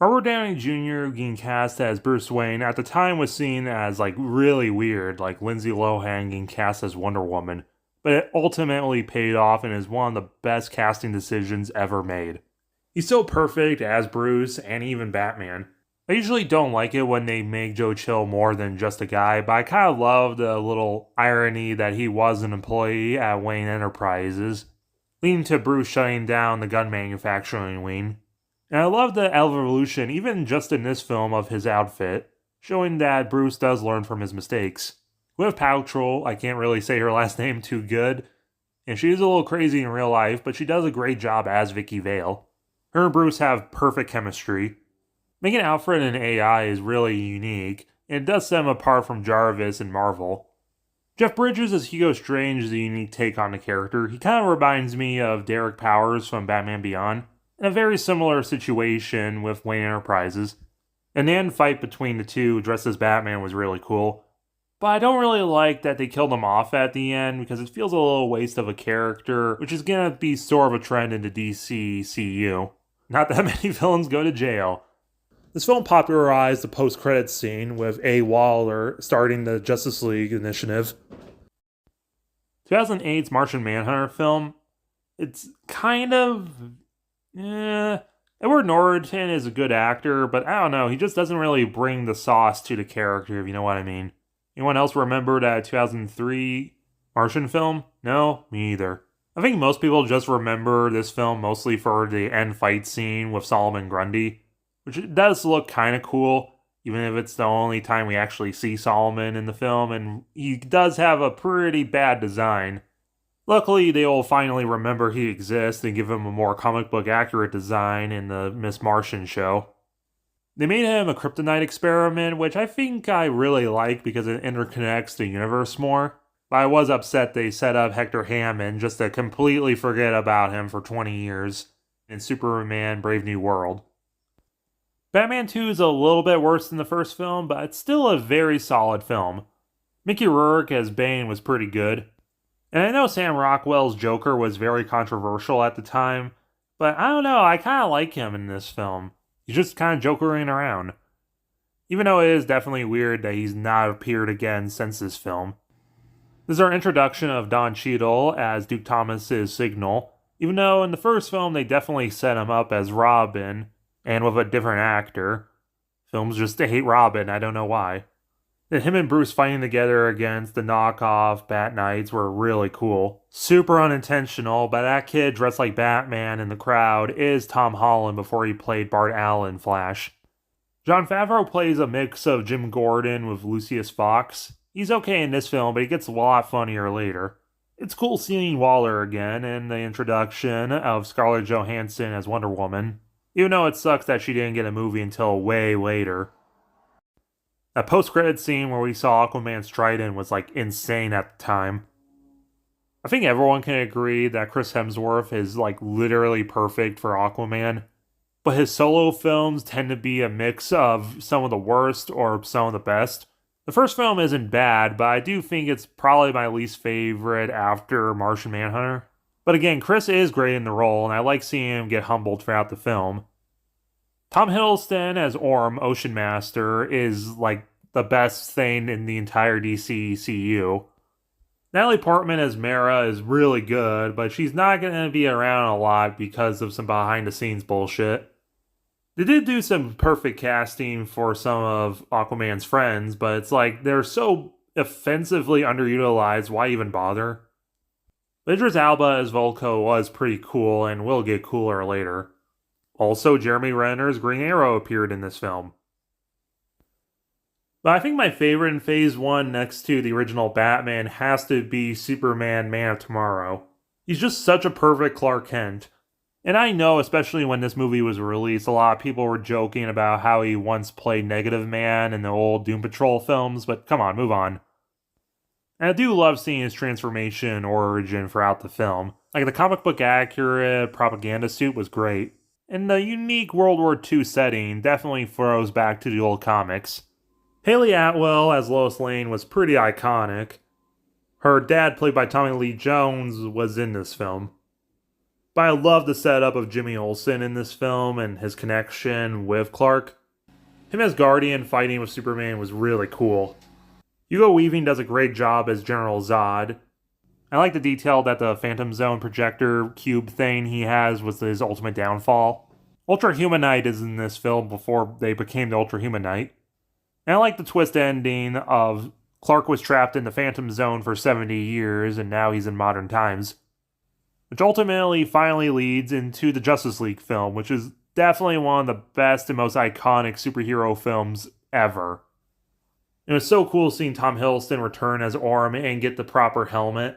Robert Downey Jr. being cast as Bruce Wayne at the time was seen as really weird, like Lindsay Lohan getting cast as Wonder Woman, but it ultimately paid off and is one of the best casting decisions ever made. He's so perfect as Bruce and even Batman. I usually don't like it when they make Joe Chill more than just a guy, but I kind of love the little irony that he was an employee at Wayne Enterprises, leading to Bruce shutting down the gun manufacturing wing. And I love the evolution, even just in this film, of his outfit, showing that Bruce does learn from his mistakes. Gwyneth Paltrow, I can't really say her last name too good, and she is a little crazy in real life, but she does a great job as Vicky Vale. Her and Bruce have perfect chemistry. Making Alfred an AI is really unique, and it does set him apart from Jarvis and Marvel. Jeff Bridges as Hugo Strange is a unique take on the character. He kind of reminds me of Derek Powers from Batman Beyond, in a very similar situation with Wayne Enterprises. And the end fight between the two dressed as Batman was really cool. But I don't really like that they killed him off at the end because it feels a little waste of a character, which is gonna be sort of a trend in the DCCU. Not that many villains go to jail. This film popularized the post-credits scene with A. Waller starting the Justice League initiative. 2008's Martian Manhunter film, it's kind of... Edward Norton is a good actor, but I don't know, he just doesn't really bring the sauce to the character, if you know what I mean. Anyone else remember that 2003 Martian film? No? Me either. I think most people just remember this film mostly for the end fight scene with Solomon Grundy, which it does look kind of cool, even if it's the only time we actually see Solomon in the film, and he does have a pretty bad design. Luckily, they will finally remember he exists and give him a more comic book accurate design in the Miss Martian show. They made him a kryptonite experiment, which I think I really like because it interconnects the universe more. But I was upset they set up Hector Hammond just to completely forget about him for 20 years in Superman Brave New World. Batman 2 is a little bit worse than the first film, but it's still a very solid film. Mickey Rourke as Bane was pretty good. And I know Sam Rockwell's Joker was very controversial at the time, but I don't know, I kind of like him in this film. He's just kind of jokering around. Even though it is definitely weird that he's not appeared again since this film. This is our introduction of Don Cheadle as Duke Thomas's Signal, even though in the first film they definitely set him up as Robin, and with a different actor. Films just hate Robin, I don't know why. Then him and Bruce fighting together against the knockoff Bat Knights were really cool. Super unintentional, but that kid dressed like Batman in the crowd is Tom Holland before he played Bart Allen Flash. Jon Favreau plays a mix of Jim Gordon with Lucius Fox. He's okay in this film, but he gets a lot funnier later. It's cool seeing Waller again and the introduction of Scarlett Johansson as Wonder Woman, even though it sucks that she didn't get a movie until way later. That post-credit scene where we saw Aquaman's trident was insane at the time. I think everyone can agree that Chris Hemsworth is literally perfect for Aquaman, but his solo films tend to be a mix of some of the worst or some of the best. The first film isn't bad, but I do think it's probably my least favorite after Martian Manhunter. But again, Chris is great in the role, and I like seeing him get humbled throughout the film. Tom Hiddleston as Orm, Ocean Master, is the best thing in the entire DCCU. Natalie Portman as Mara is really good, but she's not going to be around a lot because of some behind-the-scenes bullshit. They did do some perfect casting for some of Aquaman's friends, but it's they're so offensively underutilized, why even bother? Idris Elba as Volko was pretty cool and will get cooler later. Also, Jeremy Renner's Green Arrow appeared in this film. But I think my favorite in Phase 1 next to the original Batman has to be Superman Man of Tomorrow. He's just such a perfect Clark Kent. And I know, especially when this movie was released, a lot of people were joking about how he once played Negative Man in the old Doom Patrol films, but come on, move on. And I do love seeing his transformation and origin throughout the film. The comic book accurate propaganda suit was great. And the unique World War II setting definitely throws back to the old comics. Haley Atwell as Lois Lane was pretty iconic. Her dad, played by Tommy Lee Jones, was in this film. But But I love the setup of Jimmy Olsen in this film and his connection with Clark. Him as Guardian fighting with Superman was really cool. Hugo Weaving does a great job as General Zod. I like the detail that the Phantom Zone projector cube thing he has was his ultimate downfall. Ultra Humanite is in this film before they became the Ultra Humanite. And I like the twist ending of Clark was trapped in the Phantom Zone for 70 years and now he's in modern times. Which ultimately finally leads into the Justice League film, which is definitely one of the best and most iconic superhero films ever. It was so cool seeing Tom Hiddleston return as Orm and get the proper helmet.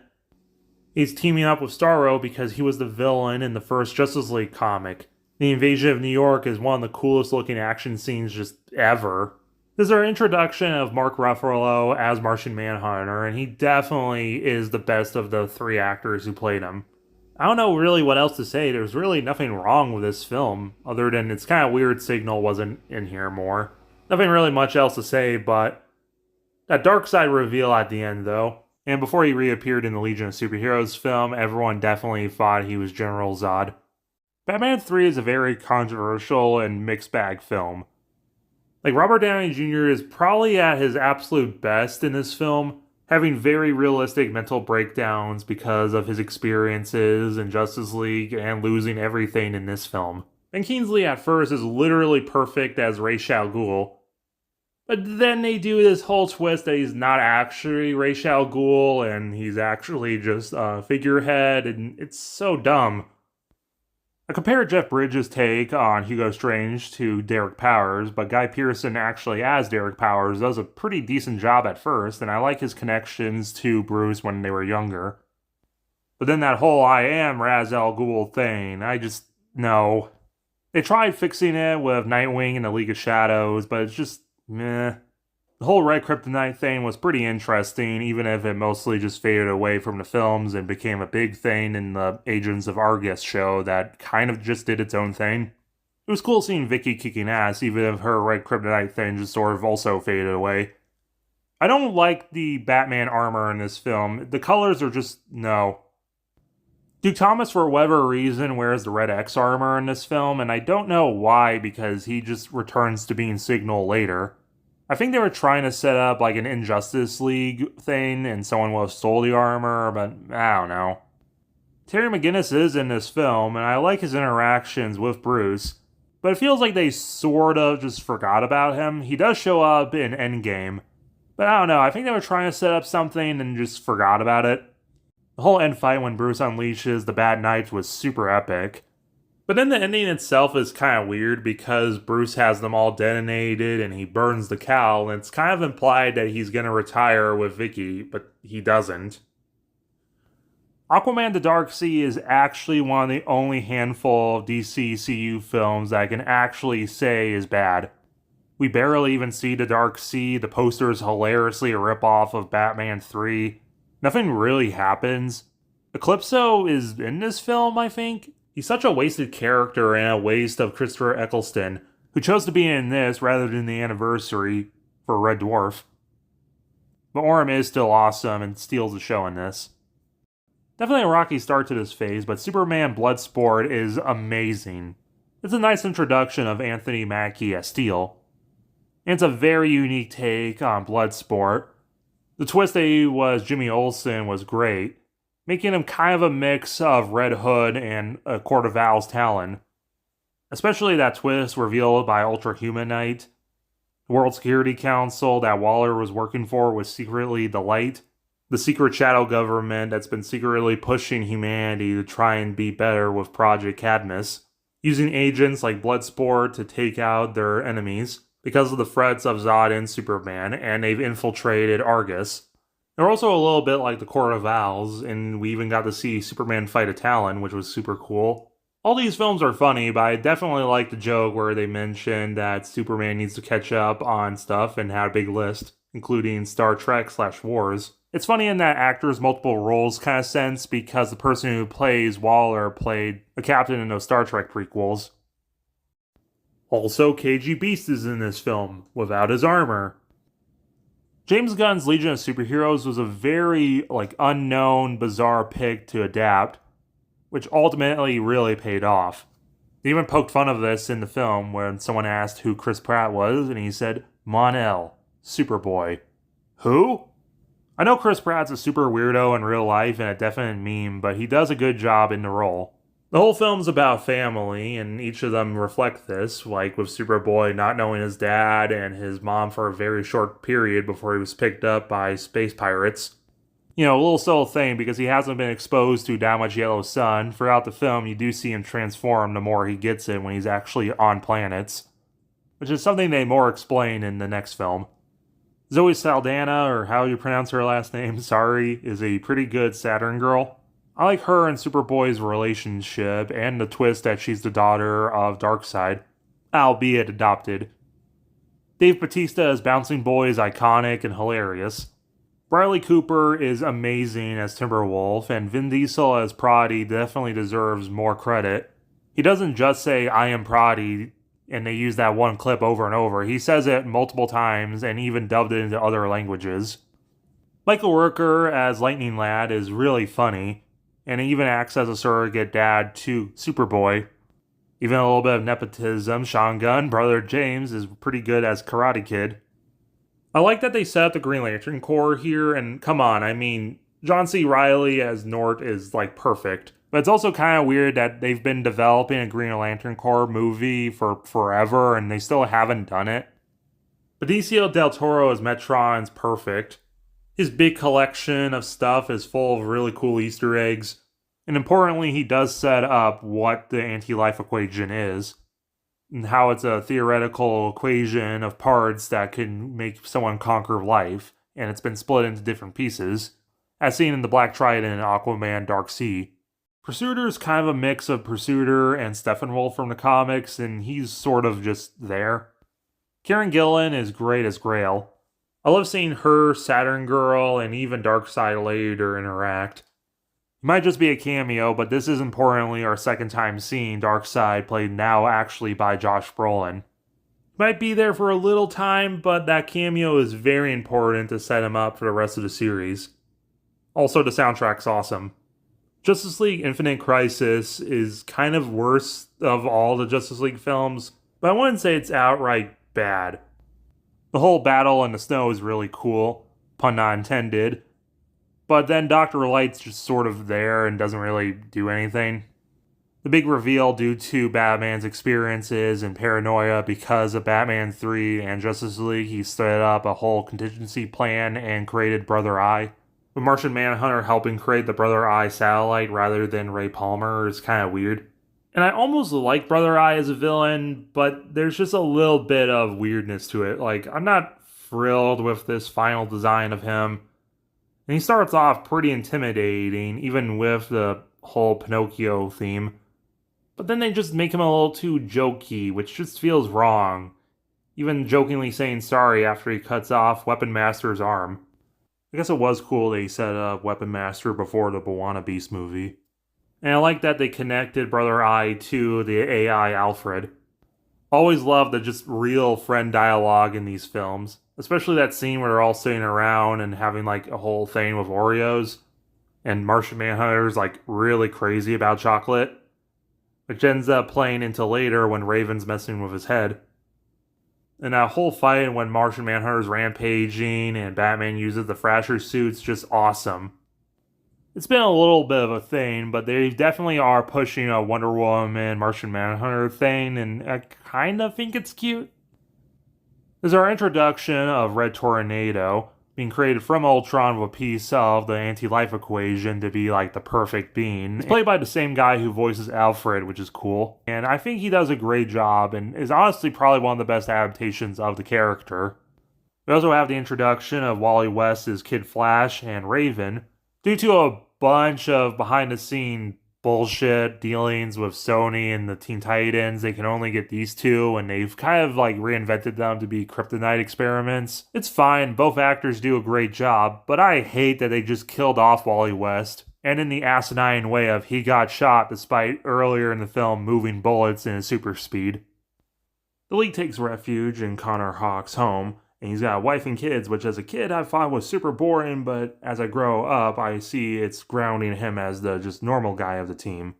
He's teaming up with Starro because he was the villain in the first Justice League comic. The invasion of New York is one of the coolest looking action scenes just ever. This is our introduction of Mark Ruffalo as Martian Manhunter, and he definitely is the best of the three actors who played him. I don't know really what else to say. There's really nothing wrong with this film, other than it's kind of weird Signal wasn't in here more. Nothing really much else to say, but that Darkseid reveal at the end, though. And before he reappeared in the Legion of Superheroes film, everyone definitely thought he was General Zod. Batman 3 is a very controversial and mixed bag film. Like, Robert Downey Jr. is probably at his absolute best in this film, having very realistic mental breakdowns because of his experiences in Justice League and losing everything in this film. Ben Kingsley at first is literally perfect as Ra's al Ghul, but then they do this whole twist that he's not actually Ra's al Ghul and he's actually just a figurehead, and it's so dumb. I compared Jeff Bridges' take on Hugo Strange to Derek Powers, but Guy Pearson actually as Derek Powers does a pretty decent job at first, and I like his connections to Bruce when they were younger. But then that whole I am Ra's al Ghul thing, no. They tried fixing it with Nightwing and the League of Shadows, but it's just, meh. The whole Red Kryptonite thing was pretty interesting, even if it mostly just faded away from the films and became a big thing in the Agents of Argus show that kind of just did its own thing. It was cool seeing Vicky kicking ass, even if her Red Kryptonite thing just sort of also faded away. I don't like the Batman armor in this film. The colors are just, no. Duke Thomas, for whatever reason, wears the Red X armor in this film, and I don't know why, because he just returns to being Signal later. I think they were trying to set up like an Injustice League thing and someone will have stole the armor, but I don't know. Terry McGinnis is in this film, and I like his interactions with Bruce, but it feels like they sort of just forgot about him. He does show up in Endgame, but I don't know, I think they were trying to set up something and just forgot about it. The whole end fight when Bruce unleashes the Bat Knights was super epic. But then the ending itself is kind of weird because Bruce has them all detonated and he burns the cowl, and it's kind of implied that he's going to retire with Vicky, but he doesn't. Aquaman the Dark Sea is actually one of the only handful of DCCU films that I can actually say is bad. We barely even see the Dark Sea, the poster is hilariously a ripoff of Batman 3. Nothing really happens. Eclipso is in this film, I think. He's such a wasted character and a waste of Christopher Eccleston, who chose to be in this rather than the anniversary for Red Dwarf. But Orm is still awesome and steals the show in this. Definitely a rocky start to this phase, but Superman Bloodsport is amazing. It's a nice introduction of Anthony Mackie as Steel. And it's a very unique take on Bloodsport. The twist that he was Jimmy Olsen was great, making him kind of a mix of Red Hood and a Court of Owl's Talon. Especially that twist revealed by Ultra Humanite. The World Security Council that Waller was working for was secretly the Light, the secret shadow government that's been secretly pushing humanity to try and be better with Project Cadmus, using agents like Bloodsport to take out their enemies because of the threats of Zod and Superman, and they've infiltrated Argus. They're also a little bit like the Court of Owls, and we even got to see Superman fight a Talon, which was super cool. All these films are funny, but I definitely like the joke where they mentioned that Superman needs to catch up on stuff and had a big list, including Star Trek/Wars. It's funny in that actors multiple roles kind of sense, because the person who plays Waller played a captain in those Star Trek prequels. Also, KG Beast is in this film, without his armor. James Gunn's Legion of Superheroes was a very, unknown, bizarre pick to adapt. which ultimately really paid off. They even poked fun of this in the film when someone asked who Chris Pratt was, and he said, Mon-El, Superboy. Who? I know Chris Pratt's a super weirdo in real life and a definite meme, but he does a good job in the role. The whole film's about family, and each of them reflect this, like with Superboy not knowing his dad and his mom for a very short period before he was picked up by space pirates. You know, a little subtle thing because he hasn't been exposed to that much yellow sun. Throughout the film, you do see him transform the more he gets it when he's actually on planets, which is something they more explain in the next film. Zoe Saldana, or how you pronounce her last name, sorry, is a pretty good Saturn girl. I like her and Superboy's relationship and the twist that she's the daughter of Darkseid, albeit adopted. Dave Bautista as Bouncing Boy is iconic and hilarious. Bradley Cooper is amazing as Timberwolf, and Vin Diesel as Proddy definitely deserves more credit. He doesn't just say, I am Proddy, and they use that one clip over and over. He says it multiple times and even dubbed it into other languages. Michael Rooker as Lightning Lad is really funny, and he even acts as a surrogate dad to Superboy. Even a little bit of nepotism, Sean Gunn, brother James, is pretty good as Karate Kid. I like that they set up the Green Lantern Corps here, and come on, I mean, John C. Reilly as Nort is, like, perfect. But it's also kind of weird that they've been developing a Green Lantern Corps movie for forever, and they still haven't done it. Benicio del Toro as Metron's perfect. His big collection of stuff is full of really cool Easter eggs. And importantly, he does set up what the anti-life equation is, and how it's a theoretical equation of parts that can make someone conquer life, and it's been split into different pieces, as seen in the Black Trident in Aquaman Dark Sea. Pursuiter is kind of a mix of Pursuiter and Steppenwolf from the comics, and he's sort of just there. Karen Gillan is great as Grail. I love seeing her, Saturn Girl, and even Darkseid later interact. It might just be a cameo, but this is importantly our second time seeing Darkseid played now actually by Josh Brolin. Might be there for a little time, but that cameo is very important to set him up for the rest of the series. Also, the soundtrack's awesome. Justice League Infinite Crisis is kind of worst of all the Justice League films, but I wouldn't say it's outright bad. The whole battle in the snow is really cool, pun not intended, but then Dr. Light's just sort of there and doesn't really do anything. The big reveal due to Batman's experiences and paranoia because of Batman 3 and Justice League, he set up a whole contingency plan and created Brother Eye. With Martian Manhunter helping create the Brother Eye satellite rather than Ray Palmer is kind of weird. And I almost like Brother Eye as a villain, but there's just a little bit of weirdness to it. Like, I'm not thrilled with this final design of him. And he starts off pretty intimidating, even with the whole Pinocchio theme. But then they just make him a little too jokey, which just feels wrong. Even jokingly saying sorry after he cuts off Weapon Master's arm. I guess it was cool that he set up Weapon Master before the Bwana Beast movie. And I like that they connected Brother Eye to the AI Alfred. Always love the just real friend dialogue in these films. Especially that scene where they're all sitting around and having like a whole thing with Oreos. And Martian Manhunter's like really crazy about chocolate. Which ends up playing into later when Raven's messing with his head. And that whole fight when Martian Manhunter's rampaging and Batman uses the Thrasher suit's just awesome. It's been a little bit of a thing, but they definitely are pushing a Wonder Woman, Martian Manhunter thing, and I kind of think it's cute. There's our introduction of Red Tornado, being created from Ultron with a piece of the anti-life equation to be like the perfect being. It's played by the same guy who voices Alfred, which is cool. And I think he does a great job and is honestly probably one of the best adaptations of the character. We also have the introduction of Wally West as Kid Flash and Raven. Due to a bunch of behind-the-scene bullshit dealings with Sony and the Teen Titans, they can only get these two, and they've kind of like reinvented them to be kryptonite experiments. It's fine, both actors do a great job, but I hate that they just killed off Wally West, and in the asinine way of he got shot despite earlier in the film moving bullets in his super speed. The League takes refuge in Connor Hawke's home, and he's got a wife and kids, which as a kid I thought was super boring, but as I grow up, I see it's grounding him as the just normal guy of the team.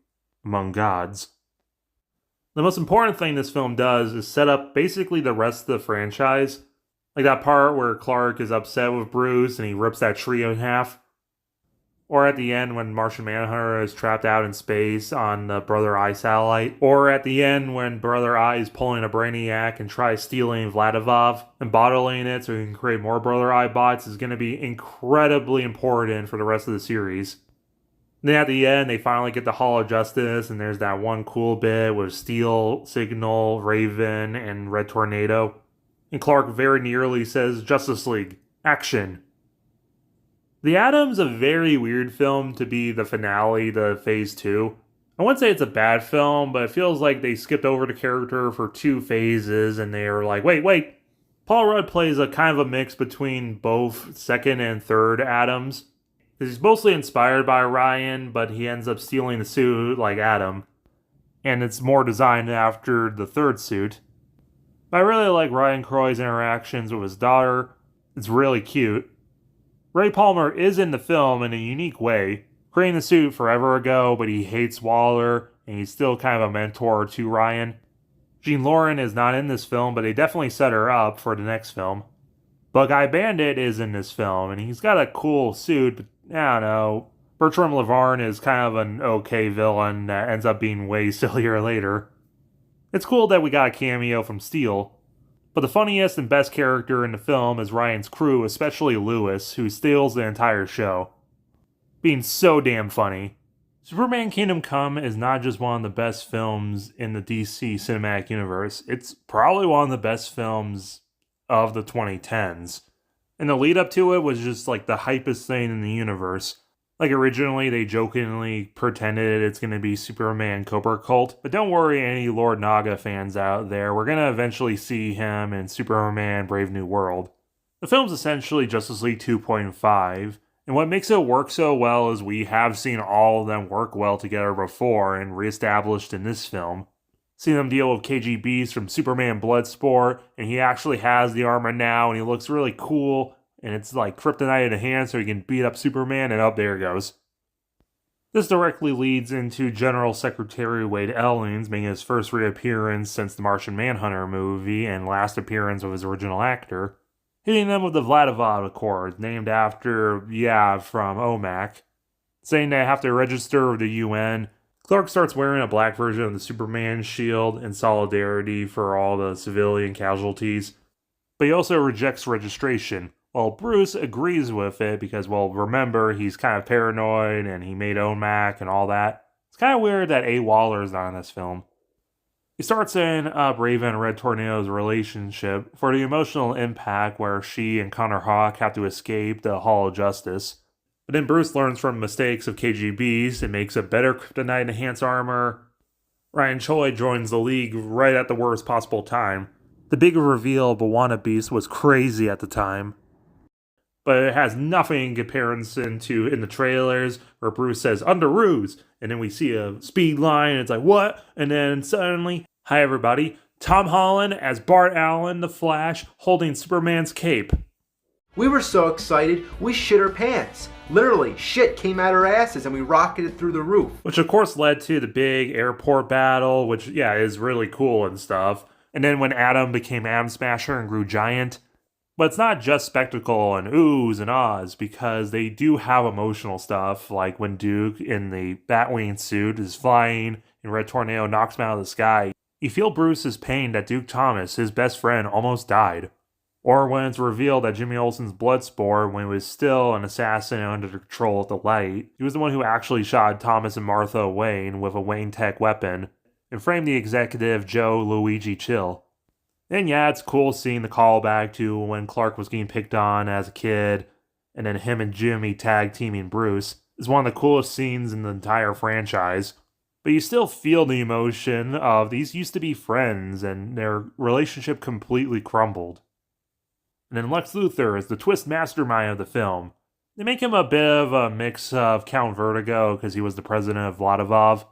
among gods. The most important thing this film does is set up basically the rest of the franchise. Like that part where Clark is upset with Bruce and he rips that tree in half. Or at the end when Martian Manhunter is trapped out in space on the Brother Eye satellite. Or at the end when Brother Eye is pulling a Brainiac and tries stealing Vladivov and bottling it so he can create more Brother Eye bots is going to be incredibly important for the rest of the series. Then at the end, they finally get the Hall of Justice, and there's that one cool bit with Steel, Signal, Raven, and Red Tornado. And Clark very nearly says, "Justice League, action." The Atom's a very weird film to be the finale to Phase 2. I wouldn't say it's a bad film, but it feels like they skipped over the character for 2 phases, and they were like, wait. Paul Rudd plays a kind of a mix between both second and third Atoms. He's mostly inspired by Ryan, but he ends up stealing the suit like Atom. And it's more designed after the third suit. But I really like Ryan Croy's interactions with his daughter. It's really cute. Ray Palmer is in the film in a unique way, creating the suit forever ago, but he hates Waller, and he's still kind of a mentor to Ryan. Jean Lauren is not in this film, but they definitely set her up for the next film. Buckeye Bandit is in this film, and he's got a cool suit, but I don't know. Bertram Lavarne is kind of an okay villain that ends up being way sillier later. It's cool that we got a cameo from Steel, but the funniest and best character in the film is Ryan's crew, especially Lewis, who steals the entire show. Being so damn funny. Superman Kingdom Come is not just one of the best films in the DC cinematic universe, it's probably one of the best films of the 2010s. And the lead up to it was just like the hypest thing in the universe. Like originally they jokingly pretended it's going to be Superman Cobra Cult, but don't worry any Lord Naga fans out there, we're going to eventually see him in Superman Brave New World. The film's essentially Justice League 2.5, and what makes it work so well is we have seen all of them work well together before and reestablished in this film. Seen them deal with KGBs from Superman Bloodsport, and he actually has the armor now, and he looks really cool, and it's like kryptonite in the hand so he can beat up Superman, and up there it goes. This directly leads into General Secretary Wade Ellings making his first reappearance since the Martian Manhunter movie and last appearance of his original actor, hitting them with the Vladivov Accord, named after Yav from OMAC, saying they have to register with the UN. Clark starts wearing a black version of the Superman shield in solidarity for all the civilian casualties, but he also rejects registration, while Bruce agrees with it because, well, remember, he's kind of paranoid and he made OMAC and all that. It's kind of weird that A. Waller is not in this film. He starts setting up Raven and Red Tornado's relationship for the emotional impact where she and Connor Hawke have to escape the Hall of Justice. But then Bruce learns from mistakes of KGBs and makes a better kryptonite enhanced armor. Ryan Choi joins the League right at the worst possible time. The big reveal of Bwana Beast was crazy at the time. But it has nothing in comparison to in the trailers where Bruce says, "Under ruse," and then we see a speed line and it's like, what? And then suddenly, hi everybody, Tom Holland as Bart Allen, the Flash, holding Superman's cape. We were so excited, we shit our pants. Literally, shit came out our asses and we rocketed through the roof. Which of course led to the big airport battle, which, yeah, is really cool and stuff. And then when Atom became Atom Smasher and grew giant. But it's not just spectacle and oohs and ahs, because they do have emotional stuff, like when Duke in the Batwing suit is flying and Red Tornado knocks him out of the sky. You feel Bruce's pain that Duke Thomas, his best friend, almost died. Or when it's revealed that Jimmy Olsen's Bloodsport, when he was still an assassin under the control of the Light, he was the one who actually shot Thomas and Martha Wayne with a Wayne Tech weapon, and framed the executive Joe Luigi Chill. And yeah, it's cool seeing the callback to when Clark was getting picked on as a kid, and then him and Jimmy tag teaming Bruce. It's one of the coolest scenes in the entire franchise. But you still feel the emotion of these used to be friends, and their relationship completely crumbled. And then Lex Luthor is the twist mastermind of the film. They make him a bit of a mix of Count Vertigo because he was the president of Vladivov.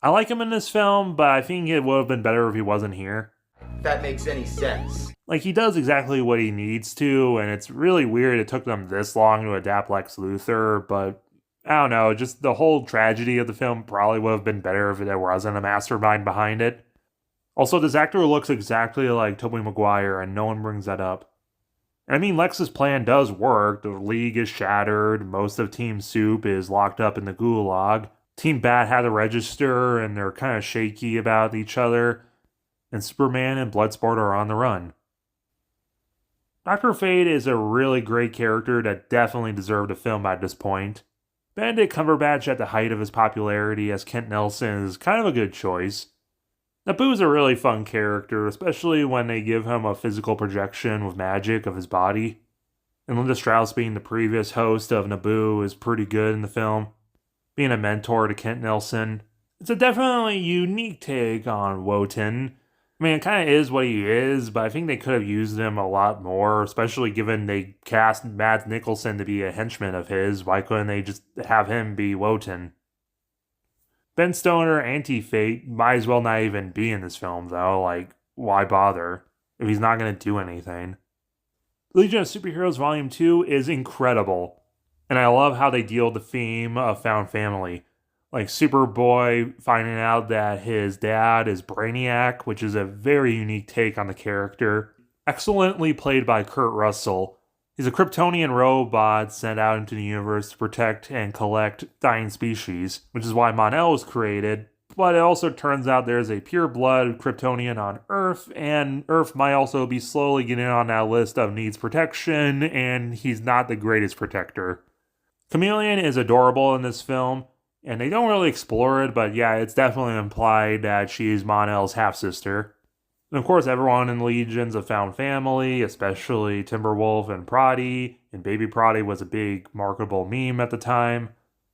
I like him in this film, but I think it would have been better if he wasn't here. If that makes any sense. Like, he does exactly what he needs to, and it's really weird it took them this long to adapt Lex Luthor, but I don't know, just the whole tragedy of the film probably would have been better if there wasn't a mastermind behind it. Also, this actor looks exactly like Tobey Maguire, and no one brings that up. And I mean, Lex's plan does work. The League is shattered, most of Team Soup is locked up in the gulag. Team Bat had to register, and they're kind of shaky about each other. And Superman and Bloodsport are on the run. Dr. Fate is a really great character that definitely deserved a film at this point. Benedict Cumberbatch at the height of his popularity as Kent Nelson is kind of a good choice. Naboo's a really fun character, especially when they give him a physical projection with magic of his body. And Linda Strauss being the previous host of Naboo is pretty good in the film. Being a mentor to Kent Nelson. It's a definitely unique take on Wotan. I mean, it kind of is what he is, but I think they could have used him a lot more, especially given they cast Mads Mikkelsen to be a henchman of his. Why couldn't they just have him be Wotan? Ben Stoner, Anti-Fate, might as well not even be in this film, though. Like, why bother if he's not going to do anything? Legion of Superheroes Volume 2 is incredible, and I love how they deal with the theme of found family. Like Superboy finding out that his dad is Brainiac, which is a very unique take on the character. Excellently played by Kurt Russell. He's a Kryptonian robot sent out into the universe to protect and collect dying species, which is why Mon-El was created. But it also turns out there's a pure-blood Kryptonian on Earth, and Earth might also be slowly getting on that list of needs protection, and he's not the greatest protector. Chameleon is adorable in this film. And they don't really explore it, but yeah, it's definitely implied that she's Mon-El's half-sister. And of course, everyone in Legion's a found family, especially Timberwolf and Proddy, and Baby Proddy was a big marketable meme at the time.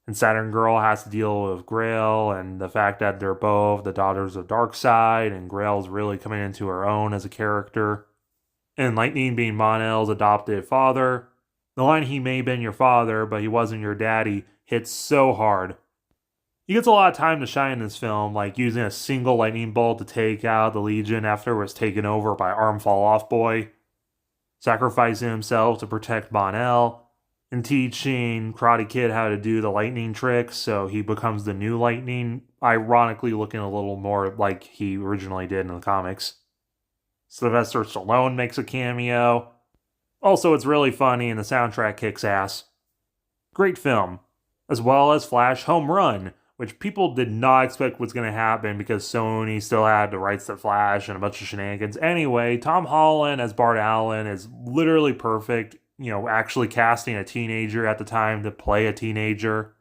And Saturn Girl has to deal with Grail, and the fact that they're both the daughters of Darkseid, and Grail's really coming into her own as a character. And Lightning being Mon-El's adopted father. The line, "He may have been your father, but he wasn't your daddy," hits so hard. He gets a lot of time to shine in this film, like using a single lightning bolt to take out the Legion after it was taken over by Arm Fall Off Boy, sacrificing himself to protect Mon-El, and teaching Karate Kid how to do the lightning tricks so he becomes the new Lightning, ironically looking a little more like he originally did in the comics. Sylvester Stallone makes a cameo. Also, it's really funny and the soundtrack kicks ass. Great film. As well as Flash Home Run, which people did not expect was going to happen because Sony still had the rights to Flash and a bunch of shenanigans. Anyway, Tom Holland as Bart Allen is literally perfect, actually casting a teenager at the time to play a teenager.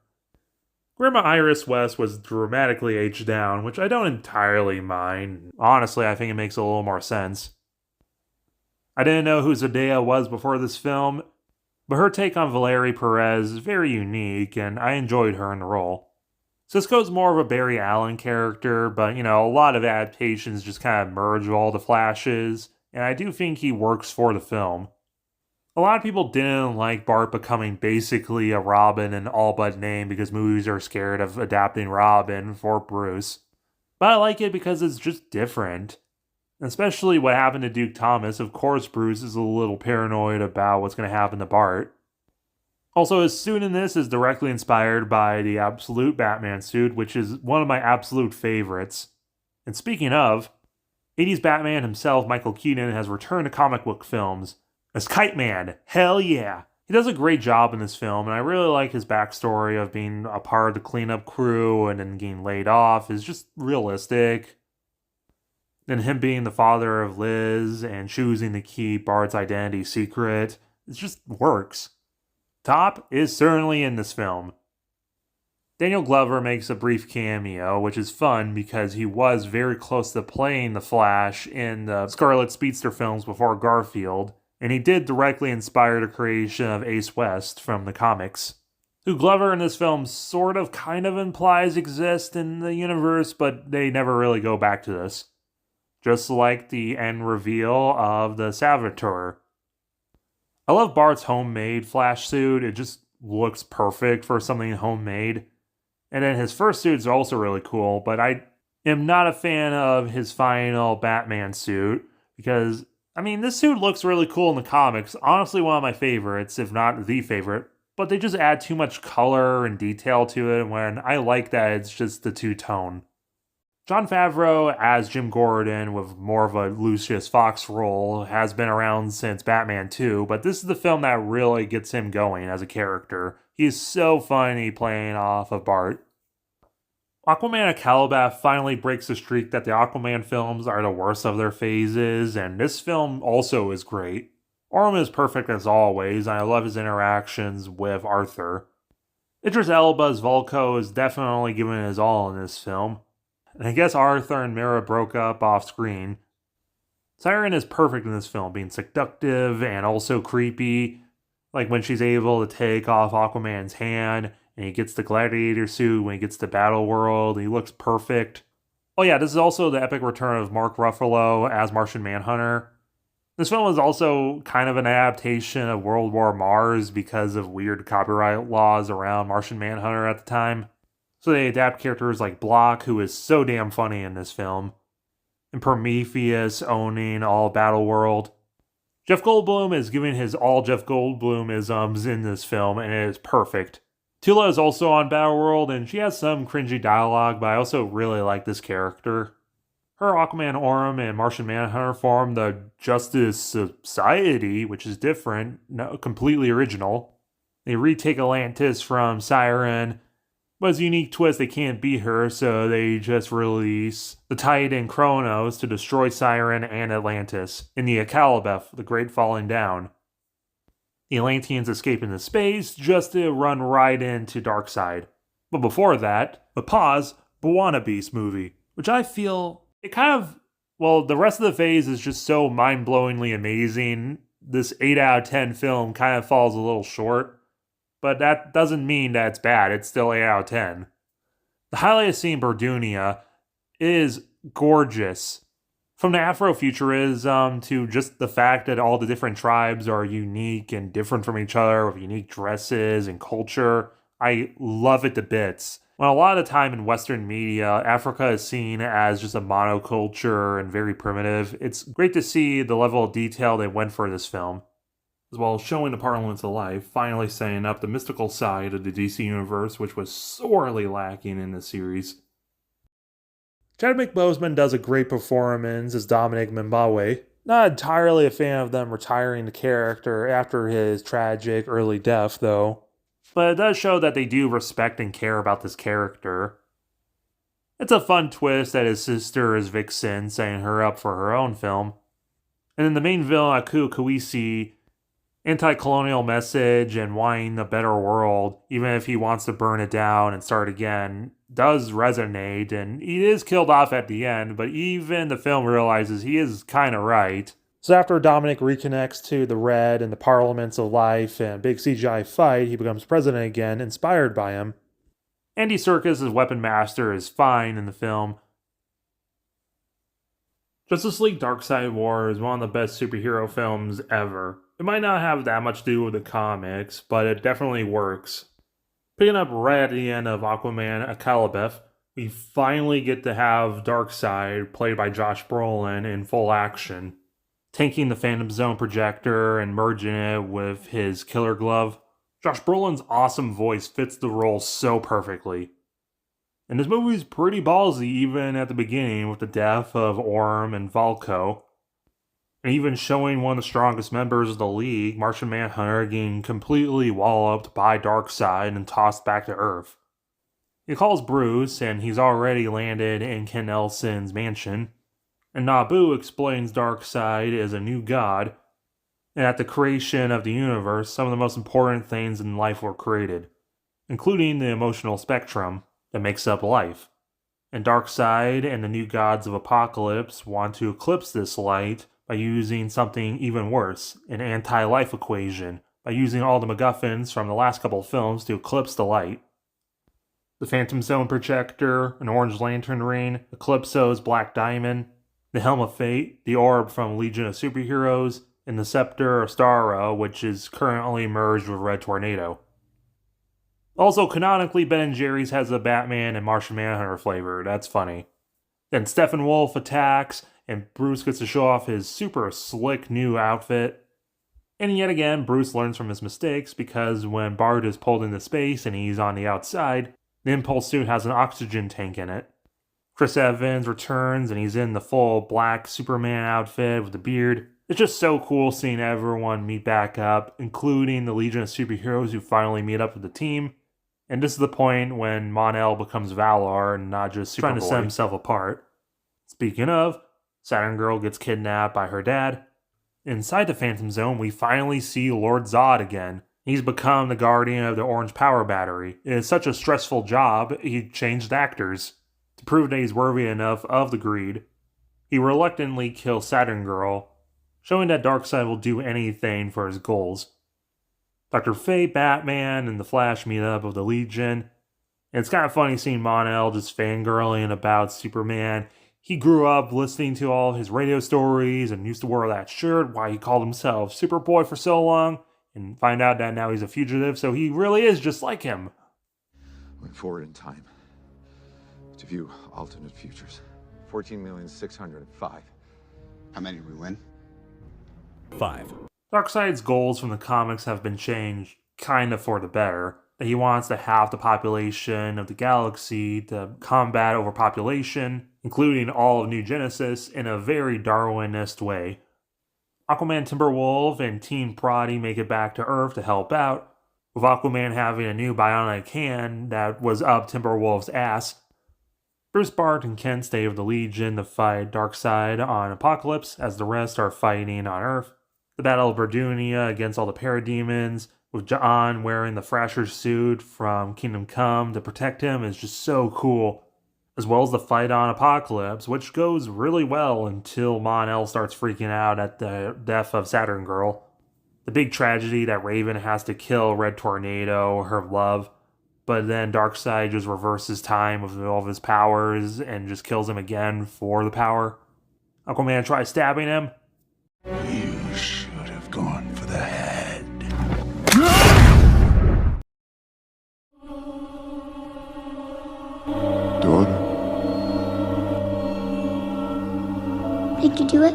Grandma Iris West was dramatically aged down, which I don't entirely mind. Honestly, I think it makes a little more sense. I didn't know who Zendaya was before this film, but her take on Valerie Perez is very unique, and I enjoyed her in the role. Cisco's more of a Barry Allen character, but, a lot of adaptations just kind of merge all the Flashes, and I do think he works for the film. A lot of people didn't like Bart becoming basically a Robin in all but name because movies are scared of adapting Robin for Bruce. But I like it because it's just different. Especially what happened to Duke Thomas. Of course, Bruce is a little paranoid about what's going to happen to Bart. Also, his suit in this is directly inspired by the Absolute Batman suit, which is one of my absolute favorites. And speaking of, 80s Batman himself, Michael Keaton, has returned to comic book films as Kite Man. Hell yeah! He does a great job in this film, and I really like his backstory of being a part of the cleanup crew and then getting laid off. Is just realistic. And him being the father of Liz and choosing to keep Bart's identity secret, it just works. Top is certainly in this film. Daniel Glover makes a brief cameo, which is fun because he was very close to playing the Flash in the Scarlet Speedster films before Garfield, and he did directly inspire the creation of Ace West from the comics, who Glover in this film sort of kind of implies exist in the universe, but they never really go back to this. Just like the end reveal of the Savitar. I love Bart's homemade Flash suit. It just looks perfect for something homemade. And then his first suit is also really cool, but I am not a fan of his final Batman suit because, this suit looks really cool in the comics. Honestly, one of my favorites, if not the favorite. but they just add too much color and detail to it when I like that it's just the two-tone. Jon Favreau as Jim Gordon with more of a Lucius Fox role has been around since Batman 2, but this is the film that really gets him going as a character. He's so funny playing off of Bart. Aquaman Aqualabeth finally breaks the streak that the Aquaman films are the worst of their phases, and this film also is great. Orm is perfect as always, and I love his interactions with Arthur. Idris Elba's Vulko is definitely giving his all in this film. And I guess Arthur and Mira broke up off screen. Siren is perfect in this film, being seductive and also creepy. Like when she's able to take off Aquaman's hand, and he gets the gladiator suit when he gets to Battle World, he looks perfect. Oh yeah, this is also the epic return of Mark Ruffalo as Martian Manhunter. This film is also kind of an adaptation of World War Mars because of weird copyright laws around Martian Manhunter at the time. So they adapt characters like Block, who is so damn funny in this film, and Prometheus owning all Battle World. Jeff Goldblum is giving his all Jeff Goldblum-isms in this film, and it is perfect. Tula is also on Battle World, and she has some cringy dialogue, but I also really like this character. Her, Aquaman, Orm, and Martian Manhunter form the Justice Society, which is different, completely original. They retake Atlantis from Siren, but as a unique twist, they can't beat her, so they just release the Titan Kronos to destroy Siren and Atlantis in the Aqualabeth, the Great Falling Down. The Atlanteans escape into space just to run right into Darkseid. But before that, the B'wana Beast movie, which I feel, it kind of, well, the rest of the phase is just so mind-blowingly amazing. This 8 out of 10 film kind of falls a little short. But that doesn't mean that it's bad. It's still 8 out of 10. The highlight scene, Berdunia, is gorgeous. From the Afrofuturism to just the fact that all the different tribes are unique and different from each other with unique dresses and culture, I love it to bits. When a lot of the time in Western media, Africa is seen as just a monoculture and very primitive, it's great to see the level of detail they went for this film, as well as showing the parlance of life, finally setting up the mystical side of the DC Universe, which was sorely lacking in the series. Chadwick Boseman does a great performance as Dominic Mbawe. Not entirely a fan of them retiring the character after his tragic early death, though. But it does show that they do respect and care about this character. It's a fun twist that his sister is Vixen, setting her up for her own film. And then the main villain, Aku Kawisi, anti-colonial message and wanting a better world, even if he wants to burn it down and start again, does resonate, and he is killed off at the end, but even the film realizes he is kind of right. So after Dominic reconnects to the Red and the Parliaments of Life and a big CGI fight, he becomes president again, inspired by him. Andy Serkis as Weapon Master is fine in the film. Justice League Darkseid War is one of the best superhero films ever. It might not have that much to do with the comics, but it definitely works. Picking up right at the end of Aquaman Aqualabeth, we finally get to have Darkseid, played by Josh Brolin, in full action, tanking the Phantom Zone projector and merging it with his killer glove. Josh Brolin's awesome voice fits the role so perfectly. And this movie's pretty ballsy even at the beginning with the death of Orm and Vulko. And even showing one of the strongest members of the League, Martian Manhunter, getting completely walloped by Darkseid and tossed back to Earth. He calls Bruce, and he's already landed in Ken Elson's mansion. And Nabu explains Darkseid is a new god, and at the creation of the universe, some of the most important things in life were created, including the emotional spectrum that makes up life. And Darkseid and the new gods of Apocalypse want to eclipse this light by using something even worse, an anti-life equation, by using all the MacGuffins from the last couple of films to eclipse the light. The Phantom Zone projector, an orange lantern ring, Eclipso's black diamond, the Helm of Fate, the orb from Legion of Superheroes, and the Scepter of Starro, which is currently merged with Red Tornado. Also, canonically, Ben & Jerry's has a Batman and Martian Manhunter flavor. That's funny. Then Steppenwolf attacks, and Bruce gets to show off his super slick new outfit. And yet again, Bruce learns from his mistakes because when Bart is pulled into space and he's on the outside, the Impulse suit has an oxygen tank in it. Chris Evans returns and he's in the full black Superman outfit with the beard. It's just so cool seeing everyone meet back up, including the Legion of Superheroes who finally meet up with the team. And this is the point when Mon-El becomes Valar and not just trying to set himself apart. Speaking of, Saturn Girl gets kidnapped by her dad. Inside the Phantom Zone, we finally see Lord Zod again. He's become the guardian of the Orange Power Battery. It's such a stressful job, he changed actors. To prove that he's worthy enough of the greed, he reluctantly kills Saturn Girl, showing that Darkseid will do anything for his goals. Dr. Fate, Batman, and the Flash meet up with the Legion. And it's kind of funny seeing Mon-El just fangirling about Superman. He grew up listening to all his radio stories and used to wear that shirt while he called himself Superboy for so long, and find out that now he's a fugitive, so he really is just like him. Went forward in time to view alternate futures. 14,605,000. How many did we win? 5. Darkseid's goals from the comics have been changed kind of for the better. That he wants to halve the population of the galaxy to combat overpopulation, including all of New Genesis, in a very Darwinist way. Aquaman, Timberwolf, and Team Prodi make it back to Earth to help out, with Aquaman having a new bionic hand that was up Timberwolf's ass. Bruce, Bart, and Ken stay with the Legion to fight Darkseid on Apocalypse, as the rest are fighting on Earth. The Battle of Berdunia against all the parademons, with John wearing the Thrasher suit from Kingdom Come to protect him, is just so cool. As well as the fight on Apocalypse, which goes really well until Mon-El starts freaking out at the death of Saturn Girl. The big tragedy that Raven has to kill Red Tornado, her love, but then Darkseid just reverses time with all of his powers and just kills him again for the power. Aquaman tries stabbing him. You should have gone for the head. Daughter? Did you do it?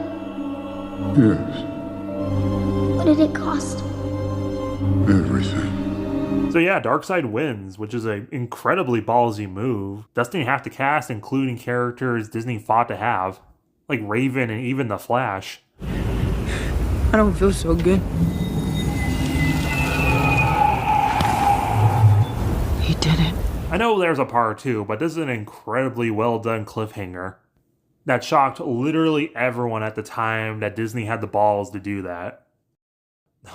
Yes. What did it cost? Everything. So yeah, Darkseid wins, which is an incredibly ballsy move. Doesn't even have to cast including characters Disney fought to have, like Raven and even the Flash. I don't feel so good. He did it. I know there's a part 2, but this is an incredibly well done cliffhanger that shocked literally everyone at the time that Disney had the balls to do that.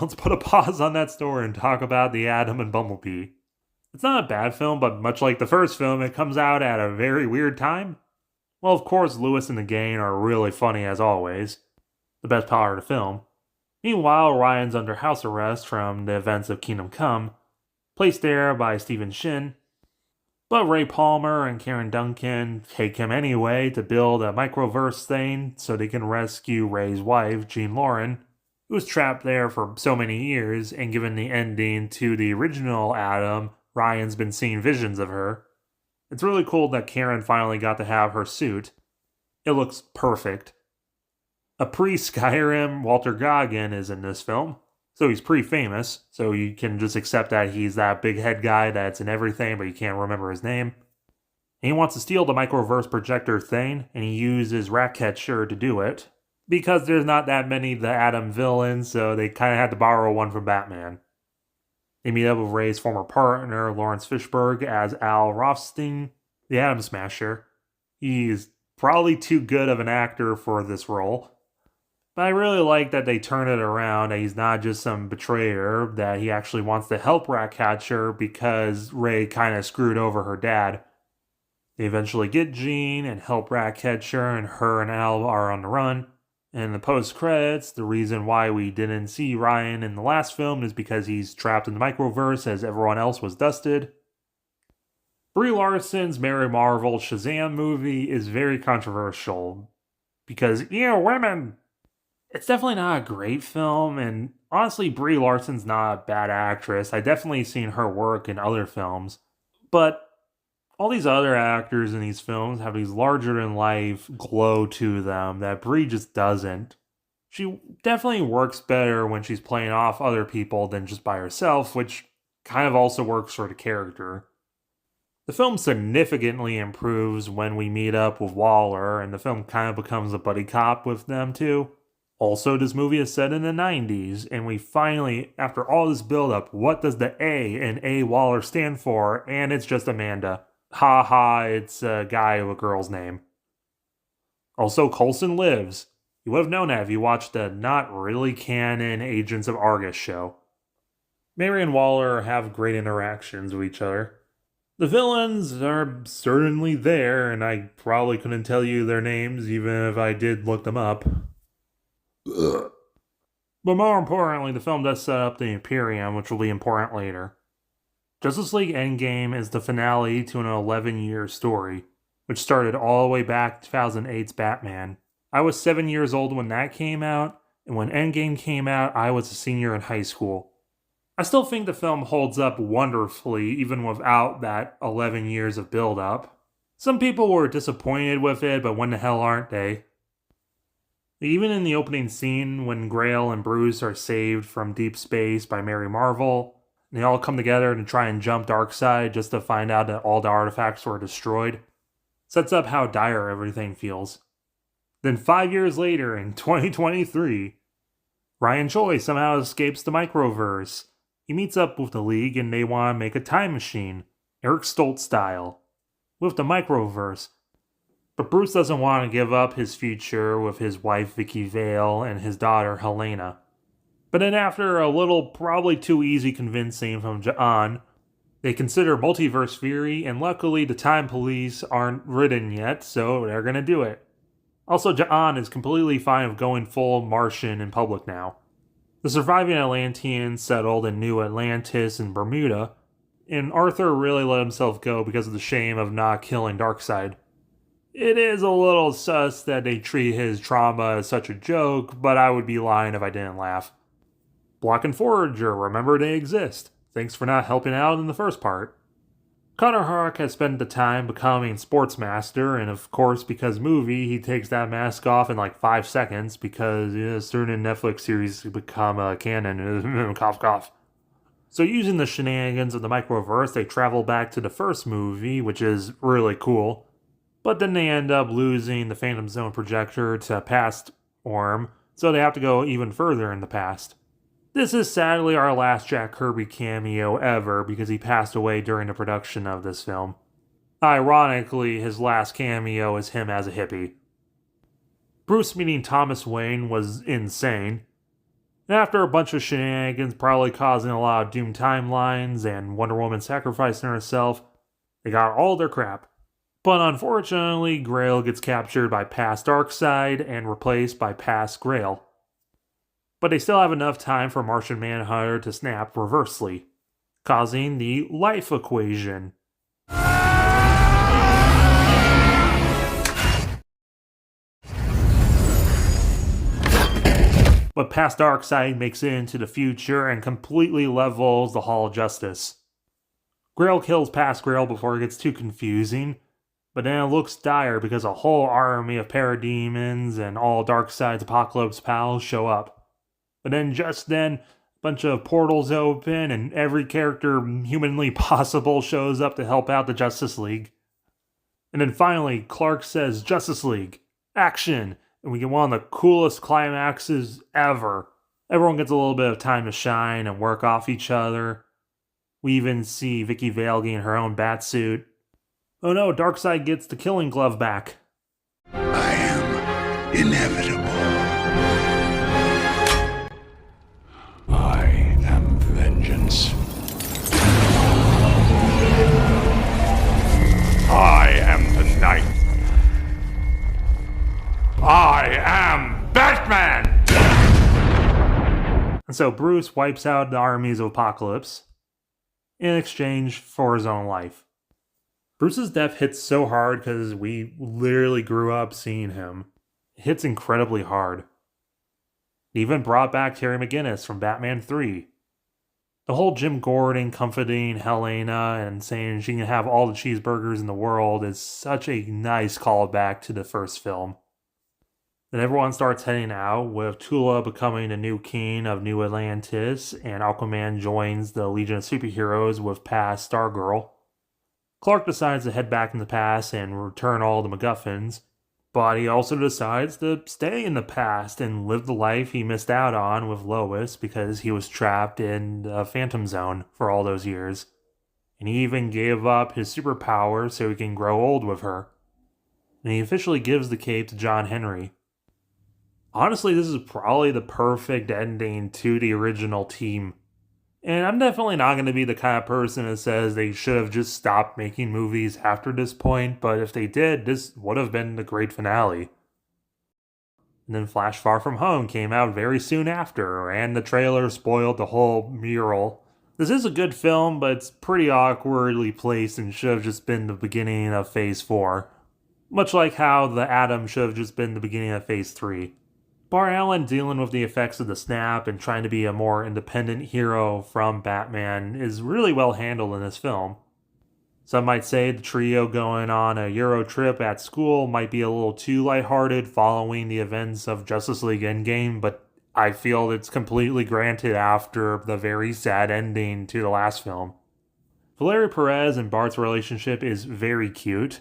Let's put a pause on that story and talk about the Atom and Bumblebee. It's not a bad film, but much like the first film, it comes out at a very weird time. Well, of course, Lewis and the gang are really funny as always, the best part of the film. Meanwhile, Ryan's under house arrest from the events of Kingdom Come, placed there by Stephen Shin. But Ray Palmer and Karen Duncan take him anyway to build a microverse thing so they can rescue Ray's wife, Jean Lauren, who was trapped there for so many years, and given the ending to the original Atom, Ryan's been seeing visions of her. It's really cool that Karen finally got to have her suit. It looks perfect. A pre-Skyrim Walter Goggin is in this film, so he's pretty famous, so you can just accept that he's that big head guy that's in everything, but you can't remember his name. And he wants to steal the microverse projector thing, and he uses Ratcatcher to do it, because there's not that many of the Atom villains, so they kind of had to borrow one from Batman. They meet up with Ray's former partner, Lawrence Fishburne, as Al Rothstein, the Atom Smasher. He's probably too good of an actor for this role. But I really like that they turn it around, that he's not just some betrayer, that he actually wants to help Ratcatcher because Ray kind of screwed over her dad. They eventually get Jean and help Ratcatcher, and her and Al are on the run. And in the post-credits, the reason why we didn't see Ryan in the last film is because he's trapped in the microverse as everyone else was dusted. Brie Larson's Mary Marvel Shazam movie is very controversial because, women! It's definitely not a great film, and honestly, Brie Larson's not a bad actress. I've definitely seen her work in other films. But all these other actors in these films have these larger-than-life glow to them that Brie just doesn't. She definitely works better when she's playing off other people than just by herself, which kind of also works for the character. The film significantly improves when we meet up with Waller, and the film kind of becomes a buddy cop with them too. Also, this movie is set in the 90s, and we finally, after all this build-up, what does the A in A. Waller stand for? And it's just Amanda. Ha ha, it's a guy with a girl's name. Also, Coulson lives. You would have known that if you watched the not really canon Agents of Argus show. Mary and Waller have great interactions with each other. The villains are certainly there, and I probably couldn't tell you their names even if I did look them up. Ugh. But more importantly, the film does set up the Imperium, which will be important later. Justice League Endgame is the finale to an 11-year story, which started all the way back to 2008's Batman. I was 7 years old when that came out, and when Endgame came out, I was a senior in high school. I still think the film holds up wonderfully, even without that 11 years of build-up. Some people were disappointed with it, but when the hell aren't they? Even in the opening scene, when Grail and Bruce are saved from deep space by Mary Marvel, and they all come together to try and jump Darkseid just to find out that all the artifacts were destroyed, sets up how dire everything feels. Then 5 years later, in 2023, Ryan Choi somehow escapes the microverse. He meets up with the League and they want to make a time machine, Eric Stoltz style, with the microverse. But Bruce doesn't want to give up his future with his wife Vicky Vale and his daughter Helena. But then after a little, probably too easy convincing from Ja'an, they consider multiverse theory, and luckily the Time Police aren't written yet, so they're gonna do it. Also, Ja'an is completely fine with going full Martian in public now. The surviving Atlanteans settled in New Atlantis and Bermuda, and Arthur really let himself go because of the shame of not killing Darkseid. It is a little sus that they treat his trauma as such a joke, but I would be lying if I didn't laugh. Block and Forager, remember they exist. Thanks for not helping out in the first part. Connor Hawke has spent the time becoming Sportsmaster, and of course, because movie, he takes that mask off in like 5 seconds because certain Netflix series become canon. Cough, cough. So using the shenanigans of the microverse, they travel back to the first movie, which is really cool. But then they end up losing the Phantom Zone projector to past Orm, so they have to go even further in the past. This is sadly our last Jack Kirby cameo ever because he passed away during the production of this film. Ironically, his last cameo is him as a hippie. Bruce meeting Thomas Wayne was insane. And after a bunch of shenanigans probably causing a lot of doomed timelines and Wonder Woman sacrificing herself, they got all their crap. But unfortunately, Grail gets captured by past Darkseid and replaced by past Grail. But they still have enough time for Martian Manhunter to snap reversely, causing the life equation. But past Darkseid makes it into the future and completely levels the Hall of Justice. Grail kills past Grail before it gets too confusing, but then it looks dire because a whole army of parademons and all Darkseid's Apocalypse pals show up. But then just then, a bunch of portals open and every character humanly possible shows up to help out the Justice League. And then finally, Clark says, "Justice League, action!" And we get one of the coolest climaxes ever. Everyone gets a little bit of time to shine and work off each other. We even see Vicky Vale getting her own batsuit. Oh no, Darkseid gets the Killing Glove back. I am inevitable. I am vengeance. I am the night. I am Batman! And so Bruce wipes out the armies of Apocalypse in exchange for his own life. Bruce's death hits so hard because we literally grew up seeing him. It hits incredibly hard. It even brought back Terry McGinnis from Batman 3. The whole Jim Gordon comforting Helena and saying she can have all the cheeseburgers in the world is such a nice callback to the first film. Then everyone starts heading out, with Tula becoming the new king of New Atlantis, and Aquaman joins the Legion of Superheroes with past Stargirl. Clark decides to head back in the past and return all the MacGuffins, but he also decides to stay in the past and live the life he missed out on with Lois because he was trapped in the Phantom Zone for all those years. And he even gave up his superpower so he can grow old with her. And he officially gives the cape to John Henry. Honestly, this is probably the perfect ending to the original team. And I'm definitely not going to be the kind of person that says they should have just stopped making movies after this point, but if they did, this would have been the great finale. And then Flash Far From Home came out very soon after, and the trailer spoiled the whole mural. This is a good film, but it's pretty awkwardly placed and should have just been the beginning of Phase 4. Much like how The Atom should have just been the beginning of Phase 3. Bar Allen dealing with the effects of the snap and trying to be a more independent hero from Batman is really well handled in this film. Some might say the trio going on a Euro trip at school might be a little too lighthearted following the events of Justice League Endgame, but I feel it's completely granted after the very sad ending to the last film. Valeria Perez and Bart's relationship is very cute.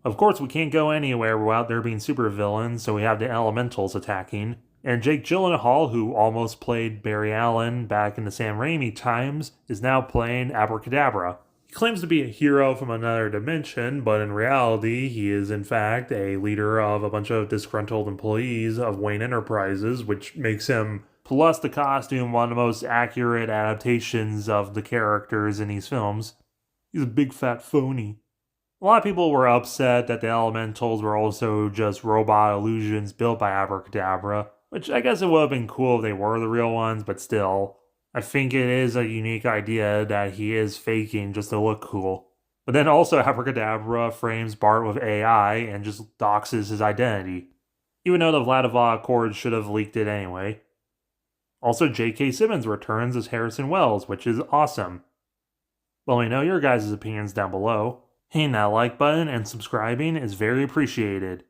Of course, we can't go anywhere without there being supervillains, so we have the Elementals attacking. And Jake Gyllenhaal, who almost played Barry Allen back in the Sam Raimi times, is now playing Abracadabra. He claims to be a hero from another dimension, but in reality, he is in fact a leader of a bunch of disgruntled employees of Wayne Enterprises, which makes him, plus the costume, one of the most accurate adaptations of the characters in these films. He's a big fat phony. A lot of people were upset that the Elementals were also just robot illusions built by Abracadabra, which I guess it would have been cool if they were the real ones, but still. I think it is a unique idea that he is faking just to look cool. But then also Abracadabra frames Bart with AI and just doxes his identity, even though the Vladivostok Accord should have leaked it anyway. Also, J.K. Simmons returns as Harrison Wells, which is awesome. Let me know your guys' opinions down below. Hitting that like button and subscribing is very appreciated.